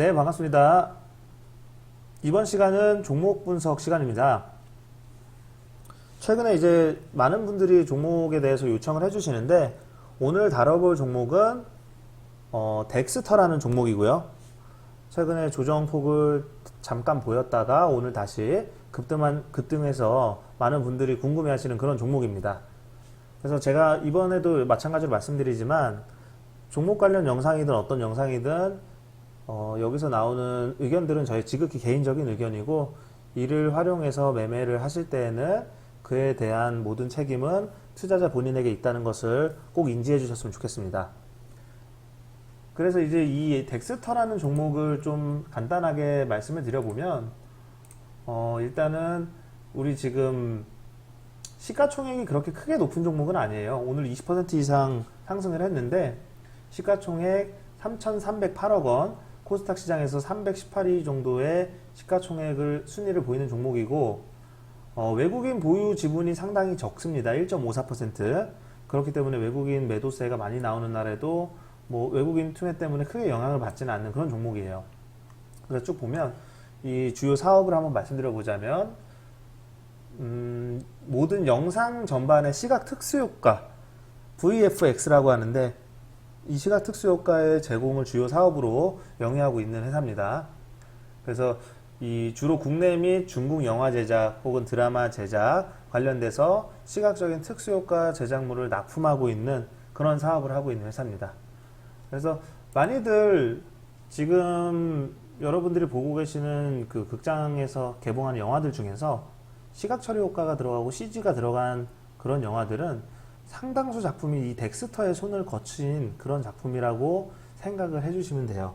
네, 반갑습니다. 이번 시간은 종목 분석 시간입니다. 최근에 이제 많은 분들이 종목에 대해서 요청을 해주시는데 오늘 다뤄볼 종목은 덱스터라는 종목이고요. 최근에 조정폭을 잠깐 보였다가 오늘 다시 급등해서 많은 분들이 궁금해하시는 그런 종목입니다. 그래서 제가 이번에도 마찬가지로 말씀드리지만 종목 관련 영상이든 어떤 영상이든 여기서 나오는 의견들은 저의 지극히 개인적인 의견이고 이를 활용해서 매매를 하실 때에는 그에 대한 모든 책임은 투자자 본인에게 있다는 것을 꼭 인지해 주셨으면 좋겠습니다. 그래서 이제 이 덱스터라는 종목을 좀 간단하게 말씀을 드려보면 일단은 우리 지금 시가총액이 그렇게 크게 높은 종목은 아니에요. 오늘 20% 이상 상승을 했는데 시가총액 3,308억 원, 코스닥 시장에서 318위 정도의 시가총액을 순위를 보이는 종목이고 외국인 보유 지분이 상당히 적습니다. 1.54%. 그렇기 때문에 외국인 매도세가 많이 나오는 날에도 뭐 외국인 투매 때문에 크게 영향을 받지는 않는 그런 종목이에요. 그래서 쭉 보면 이 주요 사업을 한번 말씀드려 보자면 모든 영상 전반의 시각 특수효과 VFX라고 하는데 이 시각 특수효과의 제공을 주요 사업으로 영위하고 있는 회사입니다. 그래서 이 주로 국내 및 중국 영화 제작 혹은 드라마 제작 관련돼서 시각적인 특수효과 제작물을 납품하고 있는 그런 사업을 하고 있는 회사입니다. 그래서 많이들 지금 여러분들이 보고 계시는 그 극장에서 개봉하는 영화들 중에서 시각 처리 효과가 들어가고 CG가 들어간 그런 영화들은 상당수 작품이 이 덱스터의 손을 거친 그런 작품이라고 생각을 해주시면 돼요.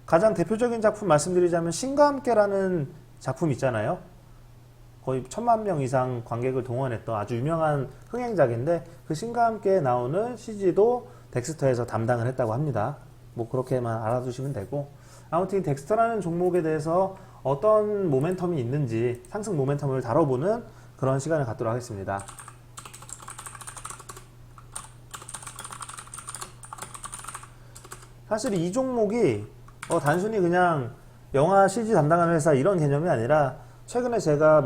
가장 대표적인 작품 말씀드리자면 신과 함께라는 작품 있잖아요. 거의 1,000만 명 이상 관객을 동원했던 아주 유명한 흥행작인데 그 신과 함께 나오는 CG도 덱스터에서 담당을 했다고 합니다. 뭐 그렇게만 알아두시면 되고 아무튼 덱스터라는 종목에 대해서 어떤 모멘텀이 있는지 상승 모멘텀을 다뤄보는 그런 시간을 갖도록 하겠습니다. 사실 이 종목이 단순히 그냥 영화 CG 담당하는 회사 이런 개념이 아니라 최근에 제가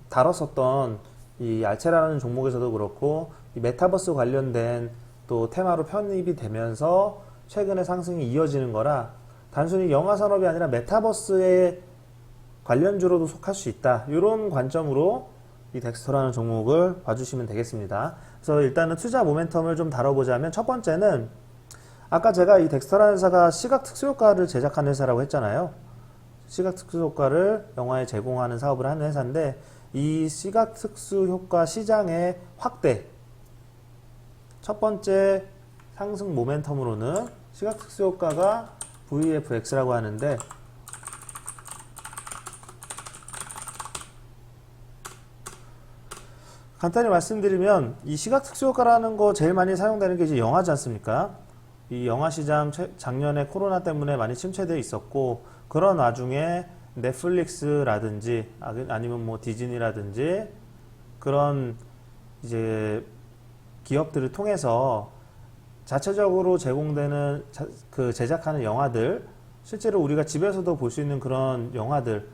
다뤘었던 이 알체라는 종목에서도 그렇고 이 메타버스 관련된 또 테마로 편입이 되면서 최근에 상승이 이어지는 거라 단순히 영화 산업이 아니라 메타버스의 관련주로도 속할 수 있다. 이런 관점으로 이 덱스터라는 종목을 봐주시면 되겠습니다. 그래서 일단은 투자 모멘텀을 좀 다뤄보자면 첫 번째는 아까 제가 이 덱스터라는 회사가 시각 특수효과를 제작하는 회사라고 했잖아요. 시각 특수효과를 영화에 제공하는 사업을 하는 회사인데 이 시각 특수효과 시장의 확대 첫 번째 상승 모멘텀으로는 시각 특수효과가 VFX라고 하는데 간단히 말씀드리면 이 시각 특수효과라는 거 제일 많이 사용되는 게 이제 영화지 않습니까? 이 영화 시장 작년에 코로나 때문에 많이 침체되어 있었고 그런 와중에 넷플릭스라든지 아니면 뭐 디즈니라든지 그런 이제 기업들을 통해서 자체적으로 제공되는 그 제작하는 영화들 실제로 우리가 집에서도 볼 수 있는 그런 영화들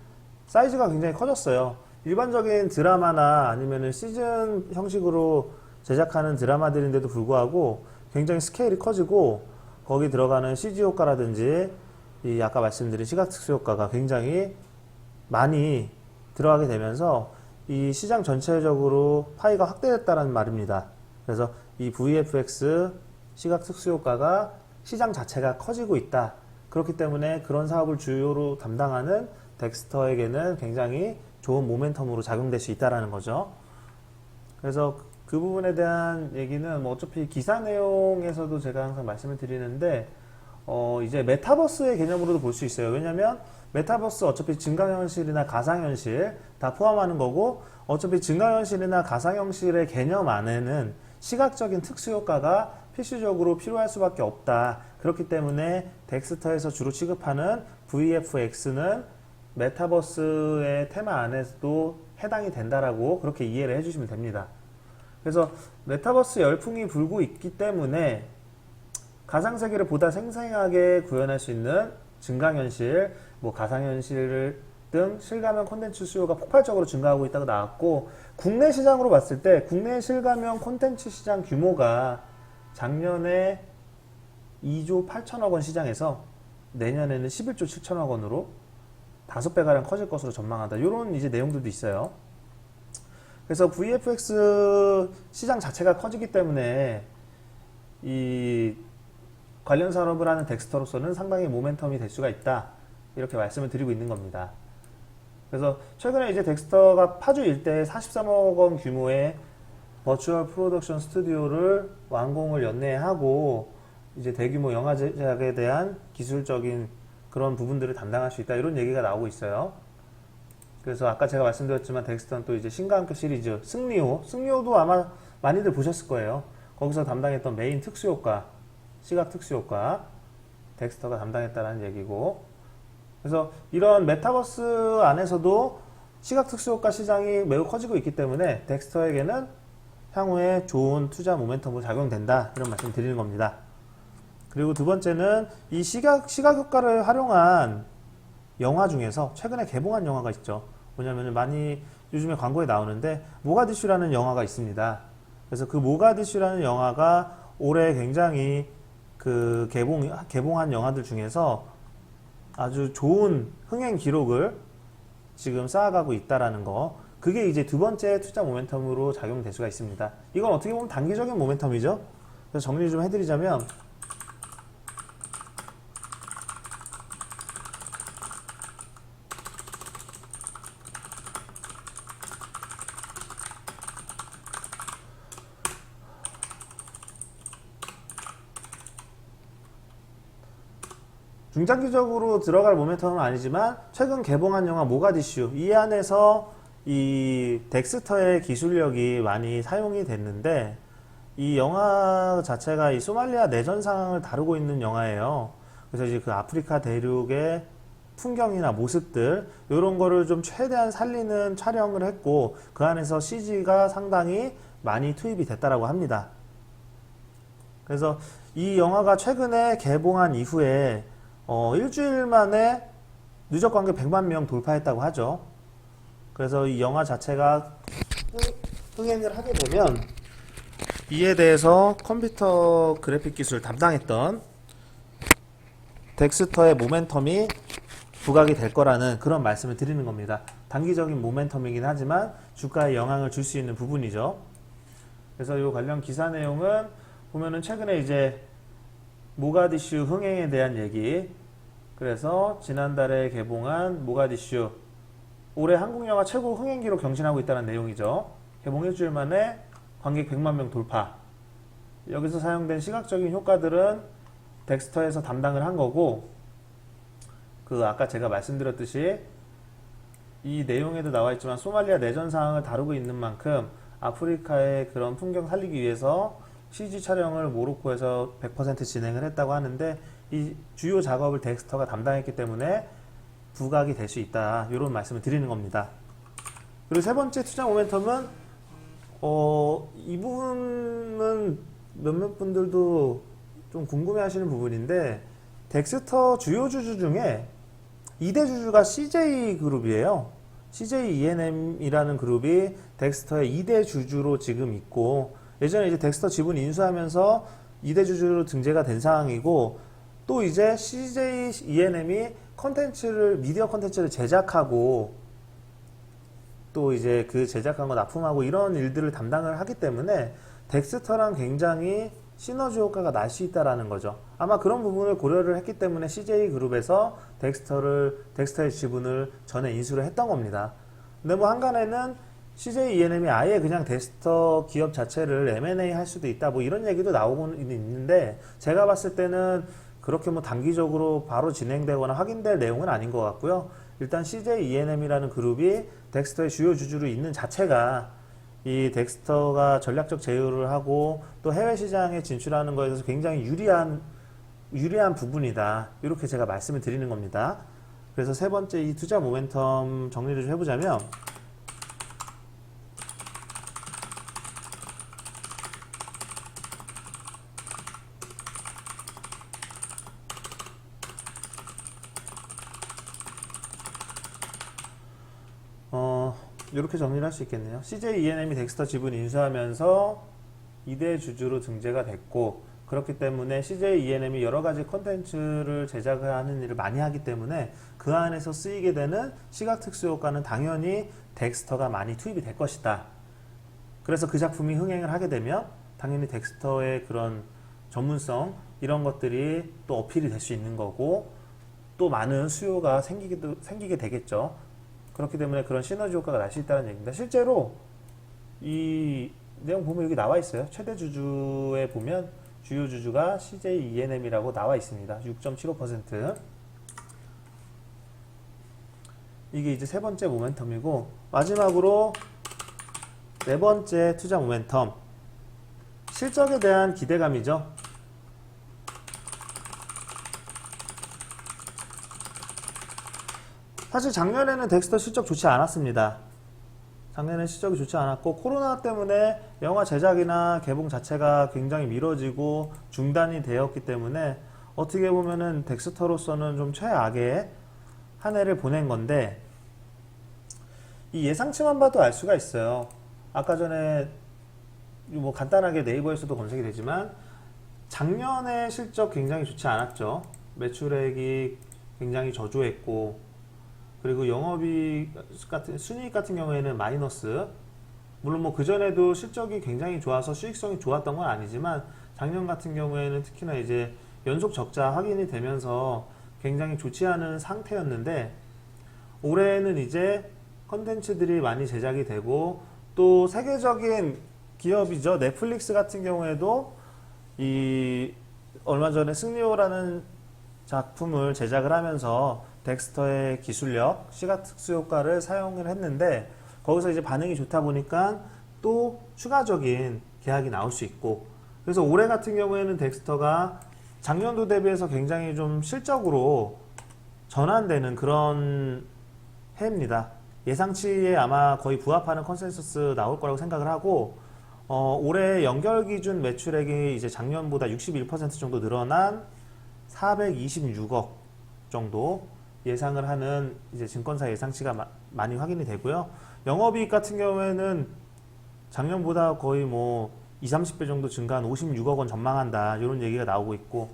사이즈가 굉장히 커졌어요. 일반적인 드라마나 아니면은 시즌 형식으로 제작하는 드라마들인데도 불구하고 굉장히 스케일이 커지고 거기 들어가는 CG 효과라든지 이 아까 말씀드린 시각 특수 효과가 굉장히 많이 들어가게 되면서 이 시장 전체적으로 파이가 확대됐다는 말입니다. 그래서 이 VFX 시각 특수 효과가 시장 자체가 커지고 있다. 그렇기 때문에 그런 사업을 주요로 담당하는 덱스터에게는 굉장히 좋은 모멘텀으로 작용될 수 있다는 거죠. 그래서 그 부분에 대한 얘기는 뭐 어차피 기사 내용에서도 제가 항상 말씀을 드리는데 이제 메타버스의 개념으로도 볼 수 있어요. 왜냐면 메타버스 어차피 증강현실이나 가상현실 다 포함하는 거고 어차피 증강현실이나 가상현실의 개념 안에는 시각적인 특수효과가 필수적으로 필요할 수밖에 없다. 그렇기 때문에 덱스터에서 주로 취급하는 VFX는 메타버스의 테마 안에서도 해당이 된다라고 그렇게 이해를 해주시면 됩니다. 그래서 메타버스 열풍이 불고 있기 때문에 가상세계를 보다 생생하게 구현할 수 있는 증강현실, 뭐 가상현실 등 실감형 콘텐츠 수요가 폭발적으로 증가하고 있다고 나왔고, 국내 시장으로 봤을 때 국내 실감형 콘텐츠 시장 규모가 작년에 2조 8천억 원 시장에서 내년에는 11조 7천억 원으로 5배가량 커질 것으로 전망한다. 이런 이제 내용들도 있어요. 그래서 VFX 시장 자체가 커지기 때문에 이 관련 산업을 하는 덱스터로서는 상당히 모멘텀이 될 수가 있다. 이렇게 말씀을 드리고 있는 겁니다. 그래서 최근에 이제 덱스터가 파주 일대에 43억 원 규모의 버추얼 프로덕션 스튜디오를 완공을 연내하고 이제 대규모 영화 제작에 대한 기술적인 그런 부분들을 담당할 수 있다. 이런 얘기가 나오고 있어요. 그래서 아까 제가 말씀드렸지만 덱스터는 또 이제 신과 함께 시리즈 승리호도 아마 많이들 보셨을 거예요. 거기서 담당했던 메인 특수효과, 시각 특수효과 덱스터가 담당했다는 얘기고, 그래서 이런 메타버스 안에서도 시각 특수효과 시장이 매우 커지고 있기 때문에 덱스터에게는 향후에 좋은 투자 모멘텀으로 작용된다, 이런 말씀 드리는 겁니다. 그리고 두 번째는 이 시각 효과를 활용한 영화 중에서 최근에 개봉한 영화가 있죠. 뭐냐면 많이 요즘에 광고에 나오는데 모가디슈라는 영화가 있습니다. 그래서 그 모가디슈라는 영화가 올해 굉장히 그 개봉한 영화들 중에서 아주 좋은 흥행 기록을 지금 쌓아가고 있다라는 거, 그게 이제 두 번째 투자 모멘텀으로 작용될 수가 있습니다. 이건 어떻게 보면 단기적인 모멘텀이죠. 그래서 정리 좀 해드리자면, 중장기적으로 들어갈 모멘텀은 아니지만 최근 개봉한 영화 모가디슈, 이 안에서 이 덱스터의 기술력이 많이 사용이 됐는데, 이 영화 자체가 이 소말리아 내전 상황을 다루고 있는 영화예요. 그래서 이제 그 아프리카 대륙의 풍경이나 모습들 이런 거를 좀 최대한 살리는 촬영을 했고, 그 안에서 CG가 상당히 많이 투입이 됐다라고 합니다. 그래서 이 영화가 최근에 개봉한 이후에 일주일 만에 누적 관객 100만 명 돌파했다고 하죠. 그래서 이 영화 자체가 흥행을 하게 되면 이에 대해서 컴퓨터 그래픽 기술 담당했던 덱스터의 모멘텀이 부각이 될 거라는 그런 말씀을 드리는 겁니다. 단기적인 모멘텀이긴 하지만 주가에 영향을 줄 수 있는 부분이죠. 그래서 이 관련 기사 내용은 보면은 최근에 이제 모가디슈 흥행에 대한 얘기, 그래서 지난달에 개봉한 모가디슈 올해 한국 영화 최고 흥행 기록 경신하고 있다는 내용이죠. 개봉 일주일 만에 관객 100만 명 돌파. 여기서 사용된 시각적인 효과들은 덱스터에서 담당을 한 거고, 그 아까 제가 말씀드렸듯이 이 내용에도 나와 있지만 소말리아 내전 상황을 다루고 있는 만큼 아프리카의 그런 풍경 살리기 위해서 CG 촬영을 모로코에서 100% 진행을 했다고 하는데, 이 주요 작업을 덱스터가 담당했기 때문에 부각이 될 수 있다, 이런 말씀을 드리는 겁니다. 그리고 세 번째 투자 모멘텀은 이 부분은 몇몇 분들도 좀 궁금해 하시는 부분인데, 덱스터 주요 주주 중에 2대 주주가 CJ 그룹이에요. CJ E&M이라는 그룹이 덱스터의 2대 주주로 지금 있고, 예전에 이제 덱스터 지분 인수하면서 2대 주주로 등재가 된 상황이고, 또 이제 CJ E&M이 미디어 컨텐츠를 제작하고, 또 이제 그 제작한 거 납품하고 이런 일들을 담당을 하기 때문에 덱스터랑 굉장히 시너지 효과가 날 수 있다라는 거죠. 아마 그런 부분을 고려를 했기 때문에 CJ 그룹에서 덱스터의 지분을 전에 인수를 했던 겁니다. 근데 뭐 한간에는 CJ E&M이 아예 그냥 덱스터 기업 자체를 M&A 할 수도 있다, 뭐 이런 얘기도 나오고는 있는데, 제가 봤을 때는 그렇게 뭐 단기적으로 바로 진행되거나 확인될 내용은 아닌 것 같고요. 일단 CJ E&M이라는 그룹이 덱스터의 주요 주주로 있는 자체가 이 덱스터가 전략적 제휴를 하고 또 해외 시장에 진출하는 것에 대해서 굉장히 유리한 부분이다, 이렇게 제가 말씀을 드리는 겁니다. 그래서 세 번째 이 투자 모멘텀 정리를 좀 해보자면, 이렇게 정리를 할 수 있겠네요. CJ ENM이 덱스터 지분 인수하면서 2대 주주로 등재가 됐고, 그렇기 때문에 CJ ENM이 여러 가지 콘텐츠를 제작하는 일을 많이 하기 때문에 그 안에서 쓰이게 되는 시각 특수 효과는 당연히 덱스터가 많이 투입이 될 것이다. 그래서 그 작품이 흥행을 하게 되면 당연히 덱스터의 그런 전문성 이런 것들이 또 어필이 될 수 있는 거고, 또 많은 수요가 생기게 되겠죠. 그렇기 때문에 그런 시너지 효과가 날 수 있다는 얘기입니다. 실제로 이 내용 보면 여기 나와 있어요. 최대 주주에 보면 주요 주주가 CJ ENM이라고 나와 있습니다. 6.75%. 이게 이제 세 번째 모멘텀이고, 마지막으로 네 번째 투자 모멘텀. 실적에 대한 기대감이죠. 사실 작년에는 덱스터 실적 좋지 않았습니다. 작년에 실적이 좋지 않았고, 코로나 때문에 영화 제작이나 개봉 자체가 굉장히 미뤄지고 중단이 되었기 때문에 어떻게 보면은 덱스터로서는 좀 최악의 한 해를 보낸 건데, 이 예상치만 봐도 알 수가 있어요. 아까 전에 뭐 간단하게 네이버에서도 검색이 되지만 작년에 실적 굉장히 좋지 않았죠. 매출액이 굉장히 저조했고, 그리고 영업이익 같은 순이익 같은 경우에는 마이너스. 물론 뭐 그전에도 실적이 굉장히 좋아서 수익성이 좋았던 건 아니지만 작년 같은 경우에는 특히나 이제 연속 적자 확인이 되면서 굉장히 좋지 않은 상태였는데, 올해는 이제 컨텐츠들이 많이 제작이 되고, 또 세계적인 기업이죠. 넷플릭스 같은 경우에도 이 얼마 전에 승리호라는 작품을 제작을 하면서 덱스터의 기술력, 시각 특수 효과를 사용을 했는데, 거기서 이제 반응이 좋다 보니까 또 추가적인 계약이 나올 수 있고, 그래서 올해 같은 경우에는 덱스터가 작년도 대비해서 굉장히 좀 실적으로 전환되는 그런 해입니다. 예상치에 아마 거의 부합하는 컨센서스 나올 거라고 생각을 하고, 올해 연결 기준 매출액이 이제 작년보다 61% 정도 늘어난 426억 정도 예상을 하는 이제 증권사 예상치가 많이 확인이 되고요. 영업이익 같은 경우에는 작년보다 거의 뭐 20, 30배 정도 증가한 56억 원 전망한다, 이런 얘기가 나오고 있고,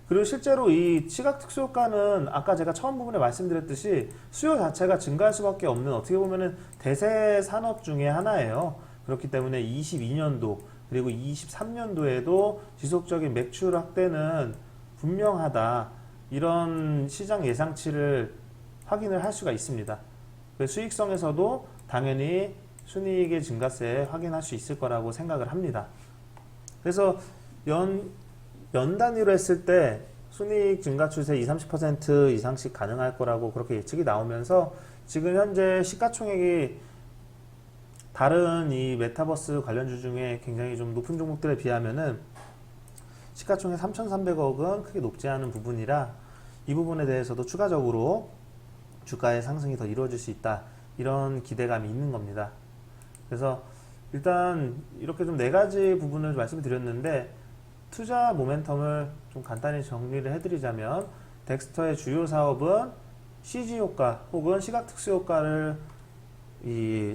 그리고 실제로 이 시각 특수 효과는 아까 제가 처음 부분에 말씀드렸듯이 수요 자체가 증가할 수밖에 없는, 어떻게 보면은 대세 산업 중에 하나예요. 그렇기 때문에 22년도 그리고 23년도에도 지속적인 매출 확대는 분명하다, 이런 시장 예상치를 확인을 할 수가 있습니다. 수익성에서도 당연히 순이익의 증가세 확인할 수 있을 거라고 생각을 합니다. 그래서 연 단위로 했을 때 순이익 증가 추세 20, 30% 이상씩 가능할 거라고 그렇게 예측이 나오면서, 지금 현재 시가총액이 다른 이 메타버스 관련주 중에 굉장히 좀 높은 종목들에 비하면은 시가총액 3,300억은 크게 높지 않은 부분이라, 이 부분에 대해서도 추가적으로 주가의 상승이 더 이루어질 수 있다, 이런 기대감이 있는 겁니다. 그래서 일단 이렇게 좀 네 가지 부분을 말씀을 드렸는데, 투자 모멘텀을 좀 간단히 정리를 해드리자면, 덱스터의 주요 사업은 CG 효과 혹은 시각 특수 효과를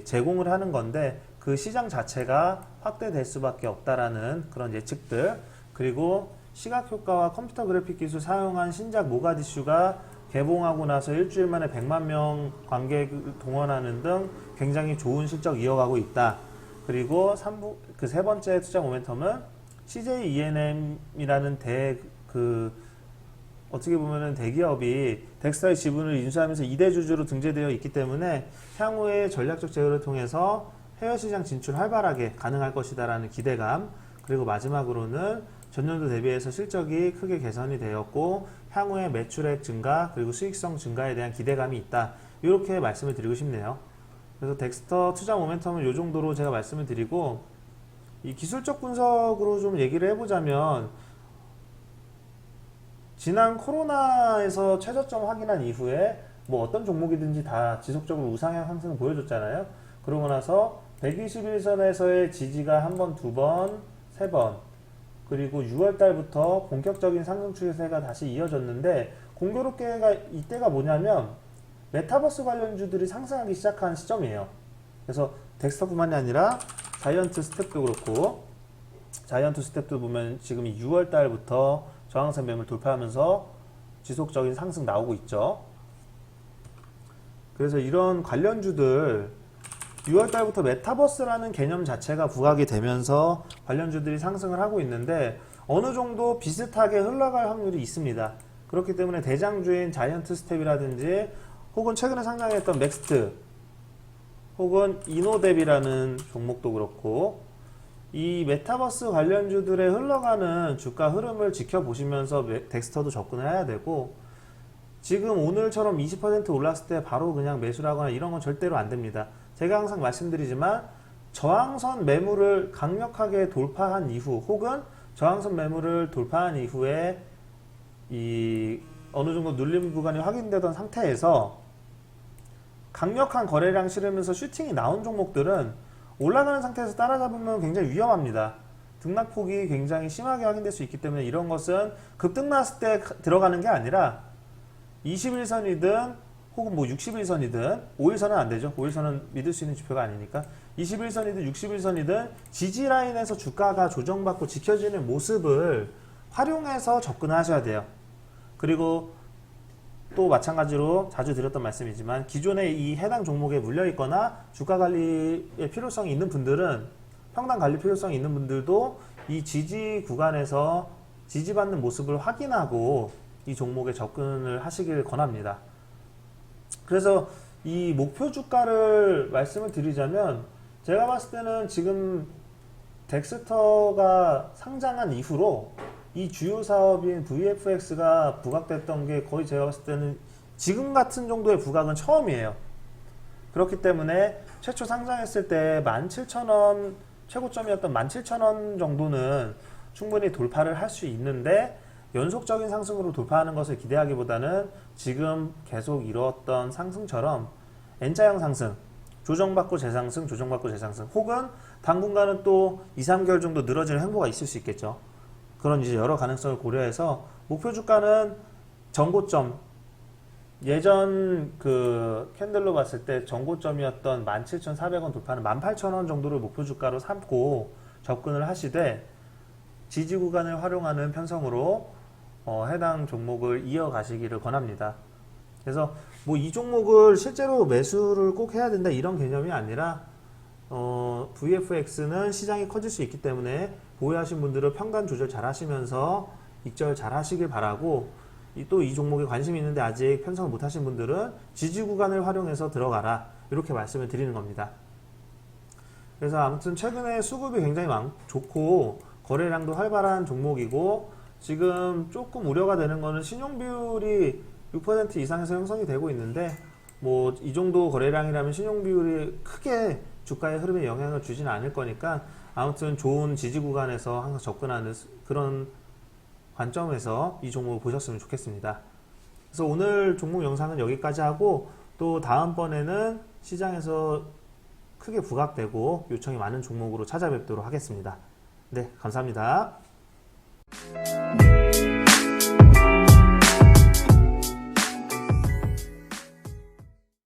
제공을 하는 건데, 그 시장 자체가 확대될 수밖에 없다라는 그런 예측들, 그리고 시각 효과와 컴퓨터 그래픽 기술 사용한 신작 모가디슈가 개봉하고 나서 일주일 만에 100만 명 관객을 동원하는 등 굉장히 좋은 실적 이어가고 있다. 그리고 그 세 번째 투자 모멘텀은 CJ ENM이라는 어떻게 보면은 대기업이 덱스터의 지분을 인수하면서 2대 주주로 등재되어 있기 때문에 향후에 전략적 제휴를 통해서 해외 시장 진출 활발하게 가능할 것이다라는 기대감, 그리고 마지막으로는 전년도 대비해서 실적이 크게 개선이 되었고 향후에 매출액 증가 그리고 수익성 증가에 대한 기대감이 있다, 이렇게 말씀을 드리고 싶네요. 그래서 덱스터 투자 모멘텀은 이 정도로 제가 말씀을 드리고, 이 기술적 분석으로 좀 얘기를 해보자면, 지난 코로나에서 최저점 확인한 이후에 뭐 어떤 종목이든지 다 지속적으로 우상향 상승을 보여줬잖아요. 그러고 나서 121선에서의 지지가 한 번, 두 번, 세 번, 그리고 6월 달부터 본격적인 상승 추세가 다시 이어졌는데, 공교롭게가 이때가 뭐냐면 메타버스 관련주들이 상승하기 시작한 시점이에요. 그래서 덱스터뿐만이 아니라 자이언트 스텝도 그렇고, 자이언트 스텝도 보면 지금 6월 달부터 저항선 매물 돌파하면서 지속적인 상승 나오고 있죠. 그래서 이런 관련주들 6월 달부터 메타버스라는 개념 자체가 부각이 되면서 관련주들이 상승을 하고 있는데 어느 정도 비슷하게 흘러갈 확률이 있습니다. 그렇기 때문에 대장주인 자이언트 스텝이라든지 혹은 최근에 상장했던 넥스트 혹은 이노뎁이라는 종목도 그렇고, 이 메타버스 관련주들의 흘러가는 주가 흐름을 지켜보시면서 덱스터도 접근을 해야 되고, 지금 오늘처럼 20% 올랐을 때 바로 그냥 매수를 하거나 이런 건 절대로 안 됩니다. 제가 항상 말씀드리지만 저항선 매물을 강력하게 돌파한 이후 혹은 저항선 매물을 돌파한 이후에 이 어느 정도 눌림 구간이 확인되던 상태에서 강력한 거래량 실으면서 슈팅이 나온 종목들은 올라가는 상태에서 따라잡으면 굉장히 위험합니다. 등락폭이 굉장히 심하게 확인될 수 있기 때문에 이런 것은 급등 났을 때 들어가는 게 아니라 21선이든 혹은 뭐 61선이든 5일선은 안 되죠. 5일선은 믿을 수 있는 지표가 아니니까 21선이든 61선이든 지지라인에서 주가가 조정받고 지켜지는 모습을 활용해서 접근하셔야 돼요. 그리고 또 마찬가지로 자주 드렸던 말씀이지만 기존에 이 해당 종목에 물려 있거나 주가 관리의 필요성이 있는 분들은, 평단 관리 필요성이 있는 분들도 이 지지 구간에서 지지받는 모습을 확인하고 이 종목에 접근을 하시길 권합니다. 그래서 이 목표 주가를 말씀을 드리자면 제가 봤을 때는 지금 덱스터가 상장한 이후로 이 주요 사업인 VFX가 부각됐던 게 거의 제가 봤을 때는 지금 같은 정도의 부각은 처음이에요. 그렇기 때문에 최초 상장했을 때 17,000원, 최고점이었던 17,000원 정도는 충분히 돌파를 할 수 있는데 연속적인 상승으로 돌파하는 것을 기대하기보다는 지금 계속 이루었던 상승처럼 N자형 상승, 조정받고 재상승, 조정받고 재상승, 혹은 당분간은 또 2, 3개월 정도 늘어지는 횡보가 있을 수 있겠죠. 그런 이제 여러 가능성을 고려해서 목표 주가는 전고점, 예전 그 캔들로 봤을 때 전고점이었던 17,400원 돌파는 18,000원 정도를 목표 주가로 삼고 접근을 하시되 지지 구간을 활용하는 편성으로 해당 종목을 이어가시기를 권합니다. 그래서 뭐 이 종목을 실제로 매수를 꼭 해야 된다 이런 개념이 아니라 VFX는 시장이 커질 수 있기 때문에 보유하신 분들은 평단 조절 잘 하시면서 익절 잘 하시길 바라고, 또 이 종목에 관심이 있는데 아직 편성을 못 하신 분들은 지지 구간을 활용해서 들어가라 이렇게 말씀을 드리는 겁니다. 그래서 아무튼 최근에 수급이 굉장히 좋고 거래량도 활발한 종목이고, 지금 조금 우려가 되는 거는 신용 비율이 6% 이상에서 형성이 되고 있는데, 뭐 이 정도 거래량이라면 신용 비율이 크게 주가의 흐름에 영향을 주지는 않을 거니까 아무튼 좋은 지지 구간에서 항상 접근하는 그런 관점에서 이 종목을 보셨으면 좋겠습니다. 그래서 오늘 종목 영상은 여기까지 하고, 또 다음번에는 시장에서 크게 부각되고 요청이 많은 종목으로 찾아뵙도록 하겠습니다. 네, 감사합니다.